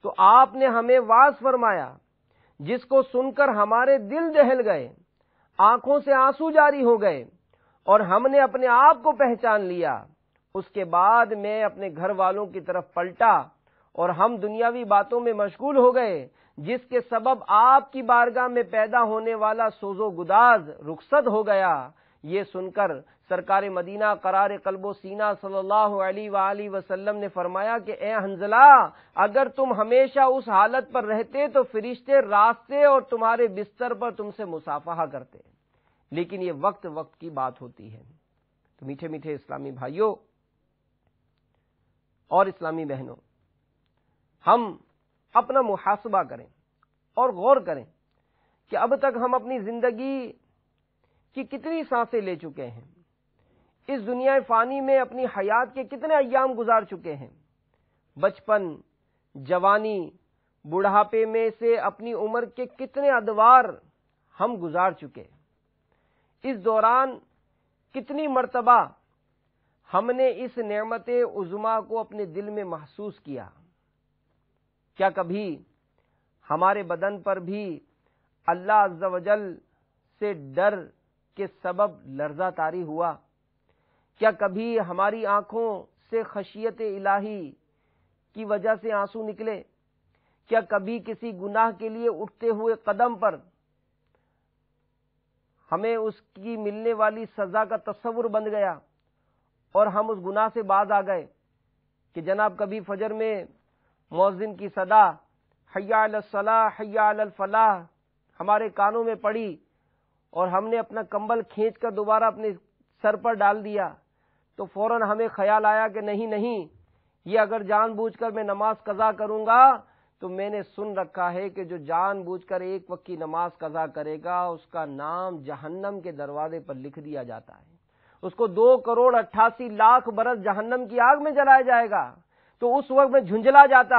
تو آپ نے ہمیں واعظ فرمایا جس کو سن کر ہمارے دل دہل گئے، آنکھوں سے آنسو جاری ہو گئے، اور ہم نے اپنے آپ کو پہچان لیا۔ اس کے بعد میں اپنے گھر والوں کی طرف پلٹا اور ہم دنیاوی باتوں میں مشغول ہو گئے، جس کے سبب آپ کی بارگاہ میں پیدا ہونے والا سوز و گداز رخصت ہو گیا۔ یہ سن کر سرکار مدینہ قرار قلب و سینہ صلی اللہ علیہ وآلہ وسلم نے فرمایا کہ اے حنظلہ، اگر تم ہمیشہ اس حالت پر رہتے تو فرشتے راستے اور تمہارے بستر پر تم سے مصافحہ کرتے، لیکن یہ وقت کی بات ہوتی ہے۔ تو میٹھے میٹھے اسلامی بھائیوں اور اسلامی بہنوں، ہم اپنا محاسبہ کریں اور غور کریں کہ اب تک ہم اپنی زندگی کی کتنی سانسیں لے چکے ہیں، اس دنیا فانی میں اپنی حیات کے کتنے ایام گزار چکے ہیں، بچپن، جوانی، بڑھاپے میں سے اپنی عمر کے کتنے ادوار ہم گزار چکے، اس دوران کتنی مرتبہ ہم نے اس نعمت عظمیٰ کو اپنے دل میں محسوس کیا۔ کیا کبھی ہمارے بدن پر بھی اللہ عز و جل سے ڈر کے سبب لرزہ طاری ہوا؟ کیا کبھی ہماری آنکھوں سے خشیت الہی کی وجہ سے آنسو نکلے؟ کیا کبھی کسی گناہ کے لیے اٹھتے ہوئے قدم پر ہمیں اس کی ملنے والی سزا کا تصور بن گیا اور ہم اس گناہ سے باز آ گئے؟ کہ جناب کبھی فجر میں مؤذن کی صدا حی علی الصلاح حی علی الفلاح ہمارے کانوں میں پڑی اور ہم نے اپنا کمبل کھینچ کر دوبارہ اپنے سر پر ڈال دیا، تو فوراً ہمیں خیال آیا کہ نہیں، یہ اگر جان بوجھ کر میں نماز قضا کروں گا تو میں نے سن رکھا ہے کہ جو جان بوجھ کر ایک وقت کی نماز قضا کرے گا اس کا نام جہنم کے دروازے پر لکھ دیا جاتا ہے، اس کو 2,88,00,000 برس جہنم کی آگ میں جلایا جائے گا۔ تو اس وقت میں جھنجلا جاتا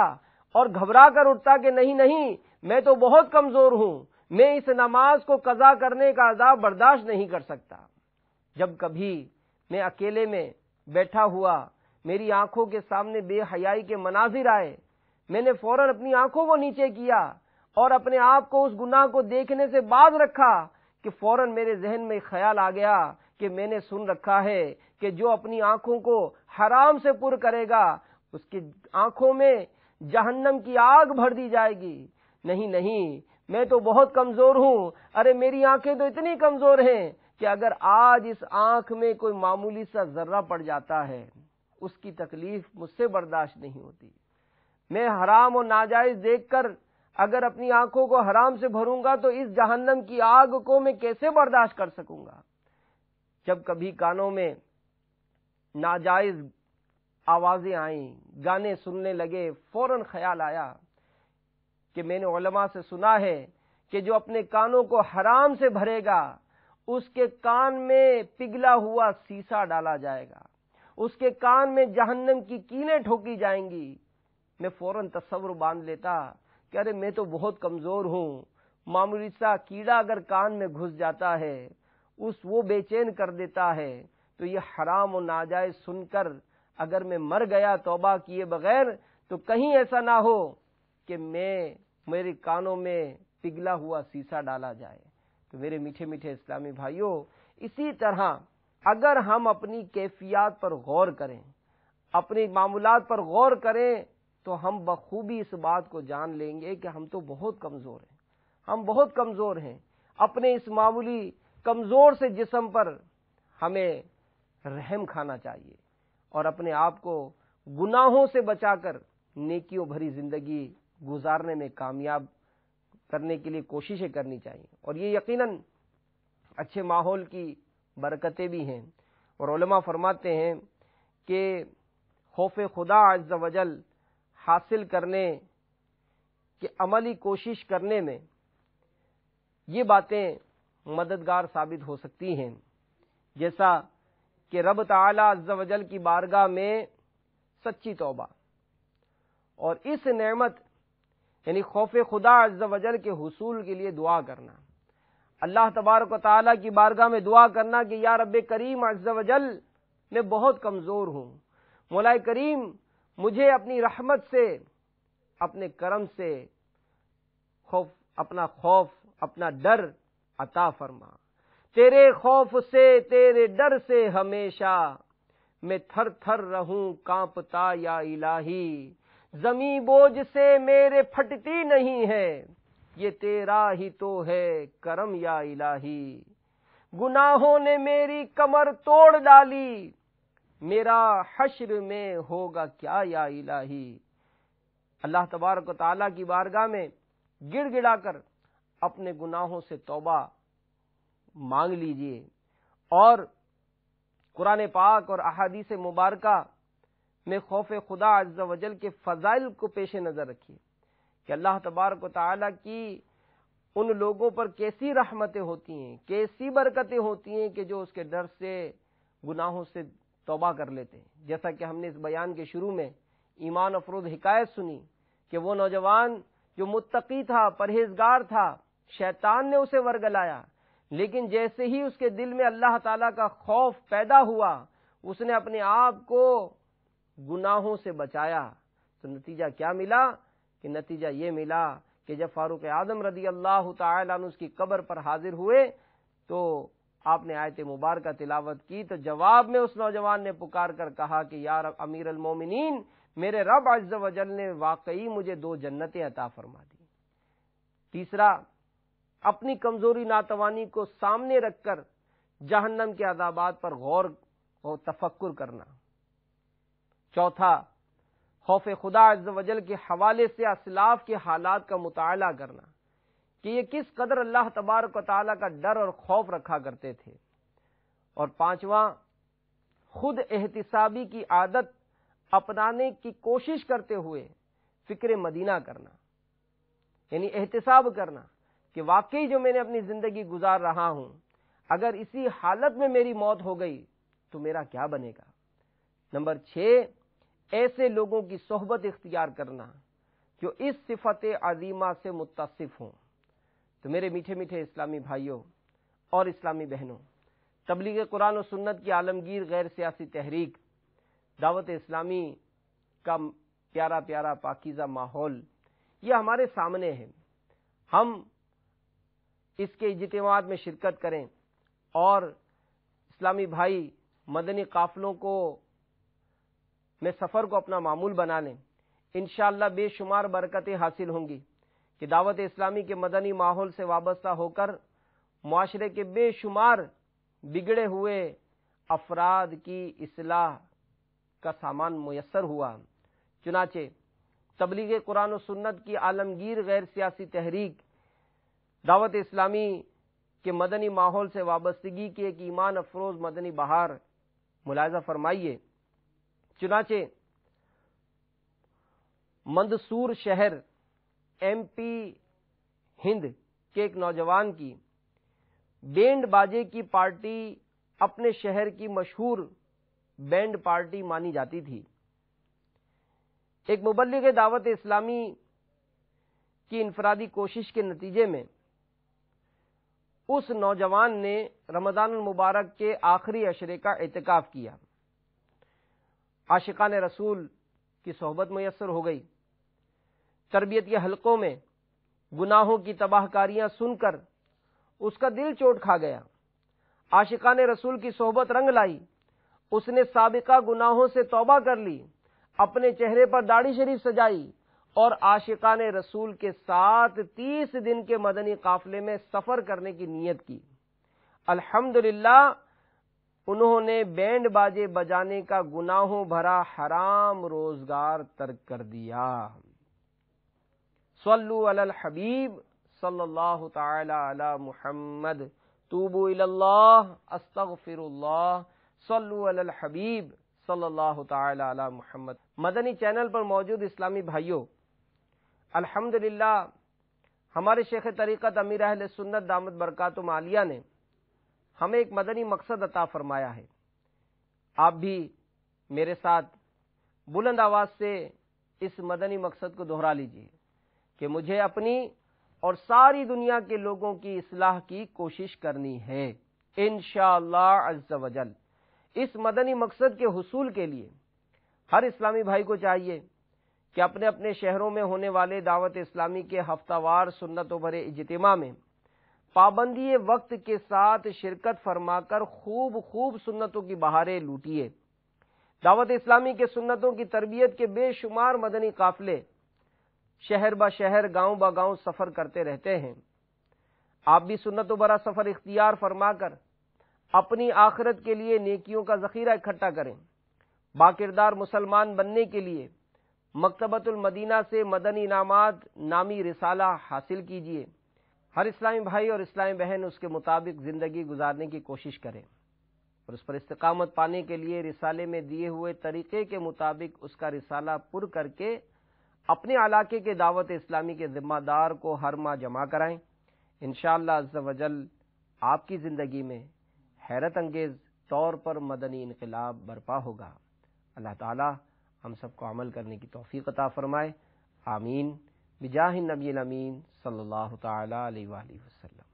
اور گھبرا کر اٹھتا کہ نہیں، میں تو بہت کمزور ہوں، میں اس نماز کو قضا کرنے کا عذاب برداشت نہیں کر سکتا۔ جب کبھی میں اکیلے میں بیٹھا ہوا میری آنکھوں کے سامنے بے حیائی کے مناظر آئے، میں نے فوراً اپنی آنکھوں کو نیچے کیا اور اپنے آپ کو اس گناہ کو دیکھنے سے باز رکھا کہ فوراً میرے ذہن میں خیال آ گیا کہ میں نے سن رکھا ہے کہ جو اپنی آنکھوں کو حرام سے پر کرے گا اس کی آنکھوں میں جہنم کی آگ بھر دی جائے گی۔ نہیں، میں تو بہت کمزور ہوں، ارے میری آنکھیں تو اتنی کمزور ہیں کہ اگر آج اس آنکھ میں کوئی معمولی سا ذرہ پڑ جاتا ہے اس کی تکلیف مجھ سے برداشت نہیں ہوتی۔ میں حرام اور ناجائز دیکھ کر اگر اپنی آنکھوں کو حرام سے بھروں گا تو اس جہنم کی آگ کو میں کیسے برداشت کر سکوں گا۔ جب کبھی کانوں میں ناجائز آوازیں آئیں، گانے سننے لگے، فوراً خیال آیا کہ میں نے علماء سے سنا ہے کہ جو اپنے کانوں کو حرام سے بھرے گا اس کے کان میں پگھلا ہوا سیسا ڈالا جائے گا، اس کے کان میں جہنم کی کیلیں ٹھوکی جائیں گی۔ میں فوراً تصور باندھ لیتا کہ ارے میں تو بہت کمزور ہوں، معمولی سا کیڑا اگر کان میں گھس جاتا ہے وہ بے چین کر دیتا ہے، تو یہ حرام و ناجائز سن کر اگر میں مر گیا توبہ کیے بغیر تو کہیں ایسا نہ ہو کہ میرے کانوں میں پگھلا ہوا سیسا ڈالا جائے۔ تو میرے میٹھے میٹھے اسلامی بھائیوں، اسی طرح اگر ہم اپنی کیفیات پر غور کریں، اپنی معمولات پر غور کریں تو ہم بخوبی اس بات کو جان لیں گے کہ ہم تو بہت کمزور ہیں، ہم بہت کمزور ہیں۔ اپنے اس معمولی کمزور سے جسم پر ہمیں رحم کھانا چاہیے اور اپنے آپ کو گناہوں سے بچا کر نیکیوں بھری زندگی گزارنے میں کامیاب کرنے کے لیے کوششیں کرنی چاہیے، اور یہ یقیناً اچھے ماحول کی برکتیں بھی ہیں۔ اور علماء فرماتے ہیں کہ خوف خدا عز و جل حاصل کرنے کی عملی کوشش کرنے میں یہ باتیں مددگار ثابت ہو سکتی ہیں، جیسا کہ رب تعالی عز و جل کی بارگاہ میں سچی توبہ اور اس نعمت یعنی خوف خدا عز و جل کے حصول کے لیے دعا کرنا، اللہ تبارک و تعالیٰ کی بارگاہ میں دعا کرنا کہ یا رب کریم عز و جل میں بہت کمزور ہوں، مولا کریم مجھے اپنی رحمت سے، اپنے کرم سے اپنا خوف، اپنا ڈر عطا فرما۔ تیرے خوف سے، تیرے ڈر سے ہمیشہ میں تھر تھر رہوں کانپتا یا الہی، زمیں بوجھ سے میرے پھٹتی نہیں ہے، یہ تیرا ہی تو ہے کرم یا الہی۔ گناہوں نے میری کمر توڑ ڈالی، میرا حشر میں ہوگا کیا یا الہی۔ اللہ تبارک و تعالیٰ کی بارگاہ میں گڑ گڑا کر اپنے گناہوں سے توبہ مانگ لیجئے، اور قرآن پاک اور احادیث مبارکہ میں خوف خدا عز و جل کے فضائل کو پیش نظر رکھیے کہ اللہ تبارک و تعالیٰ کی ان لوگوں پر کیسی رحمتیں ہوتی ہیں، کیسی برکتیں ہوتی ہیں کہ جو اس کے ڈر سے گناہوں سے توبہ کر لیتے ہیں۔ جیسا کہ ہم نے اس بیان کے شروع میں ایمان افروز حکایت سنی کہ وہ نوجوان جو متقی تھا، پرہیزگار تھا، شیطان نے اسے ورگلایا، لیکن جیسے ہی اس کے دل میں اللہ تعالیٰ کا خوف پیدا ہوا اس نے اپنے آپ کو گناہوں سے بچایا، تو نتیجہ کیا ملا؟ کہ نتیجہ یہ ملا کہ جب فاروق اعظم رضی اللہ تعالیٰ عنہ اس کی قبر پر حاضر ہوئے تو آپ نے آیت مبارکہ تلاوت کی، تو جواب میں اس نوجوان نے پکار کر کہا کہ یا رب امیر المومنین، میرے رب عز و جل نے واقعی مجھے 2 جنتیں عطا فرما دی۔ تیسرا، اپنی کمزوری ناتوانی کو سامنے رکھ کر جہنم کے عذابات پر غور و تفکر کرنا۔ چوتھا، خوف خدا عز و جل کے حوالے سے اسلاف کے حالات کا مطالعہ کرنا کہ یہ کس قدر اللہ تبارک و تعالیٰ کا ڈر اور خوف رکھا کرتے تھے۔ اور پانچواں، خود احتسابی کی عادت اپنانے کی کوشش کرتے ہوئے فکر مدینہ کرنا یعنی احتساب کرنا کہ واقعی جو میں نے اپنی زندگی گزار رہا ہوں، اگر اسی حالت میں میری موت ہو گئی تو میرا کیا بنے گا۔ نمبر 6، ایسے لوگوں کی صحبت اختیار کرنا جو اس صفت عظیمہ سے متصف ہوں۔ تو میرے میٹھے میٹھے اسلامی بھائیوں اور اسلامی بہنوں، تبلیغ قرآن و سنت کی عالمگیر غیر سیاسی تحریک دعوت اسلامی کا پیارا پیارا پاکیزہ ماحول یہ ہمارے سامنے ہے۔ ہم اس کے اجتماعات میں شرکت کریں اور اسلامی بھائی مدنی قافلوں کو میں سفر کو اپنا معمول بنا لیں، انشاءاللہ بے شمار برکتیں حاصل ہوں گی کہ دعوت اسلامی کے مدنی ماحول سے وابستہ ہو کر معاشرے کے بے شمار بگڑے ہوئے افراد کی اصلاح کا سامان میسر ہوا۔ چنانچہ تبلیغ قرآن و سنت کی عالمگیر غیر سیاسی تحریک دعوت اسلامی کے مدنی ماحول سے وابستگی کی ایک ایمان افروز مدنی بہار ملاحظہ فرمائیے۔ چنانچہ مندسور شہر MP ہند کے ایک نوجوان کی بینڈ باجے کی پارٹی اپنے شہر کی مشہور بینڈ پارٹی مانی جاتی تھی۔ ایک مبلغ دعوت اسلامی کی انفرادی کوشش کے نتیجے میں اس نوجوان نے رمضان المبارک کے آخری عشرے کا اعتکاف کیا۔ عاشقان رسول کی صحبت میسر ہو گئی۔ تربیت کے حلقوں میں گناہوں کی تباہ کاریاں سن کر اس کا دل چوٹ کھا گیا۔ عاشقان رسول کی صحبت رنگ لائی۔ اس نے سابقہ گناہوں سے توبہ کر لی، اپنے چہرے پر داڑھی شریف سجائی اور عاشقان رسول کے ساتھ 30 دن کے مدنی قافلے میں سفر کرنے کی نیت کی۔ الحمدللہ انہوں نے بینڈ باجے بجانے کا گناہوں بھرا حرام روزگار ترک کر دیا۔ صلو علی الحبیب صلی اللہ تعالی علی محمد، توبوا الی اللہ استغفر اللہ، صلو علی الحبیب صلی اللہ تعالی علی محمد۔ مدنی چینل پر موجود اسلامی بھائیوں، الحمدللہ ہمارے شیخ طریقت امیر اہل سنت دامت برکاتہم عالیہ نے ہمیں ایک مدنی مقصد عطا فرمایا ہے۔ آپ بھی میرے ساتھ بلند آواز سے اس مدنی مقصد کو دہرا لیجیے کہ مجھے اپنی اور ساری دنیا کے لوگوں کی اصلاح کی کوشش کرنی ہے انشاءاللہ عز وجل۔ اس مدنی مقصد کے حصول کے لیے ہر اسلامی بھائی کو چاہیے کہ اپنے اپنے شہروں میں ہونے والے دعوت اسلامی کے ہفتہ وار سنتوں بھرے اجتماع میں پابندی وقت کے ساتھ شرکت فرما کر خوب سنتوں کی بہاریں لوٹیے۔ دعوت اسلامی کے سنتوں کی تربیت کے بے شمار مدنی قافلے شہر بہ شہر گاؤں بہ گاؤں سفر کرتے رہتے ہیں۔ آپ بھی سنتوں بھرا سفر اختیار فرما کر اپنی آخرت کے لیے نیکیوں کا ذخیرہ اکٹھا کریں۔ باکردار مسلمان بننے کے لیے مکتبۃ المدینہ سے مدنی انعامات نامی رسالہ حاصل کیجیے۔ ہر اسلامی بھائی اور اسلامی بہن اس کے مطابق زندگی گزارنے کی کوشش کریں اور اس پر استقامت پانے کے لیے رسالے میں دیے ہوئے طریقے کے مطابق اس کا رسالہ پر کر کے اپنے علاقے کے دعوت اسلامی کے ذمہ دار کو ہر ماہ جمع کرائیں۔ انشاءاللہ عز وجل آپ کی زندگی میں حیرت انگیز طور پر مدنی انقلاب برپا ہوگا۔ اللہ تعالی ہم سب کو عمل کرنے کی توفیق عطا فرمائے، آمین، بجاہ النبی الامین صلی اللہ تعالی علیہ وآلہ وسلم۔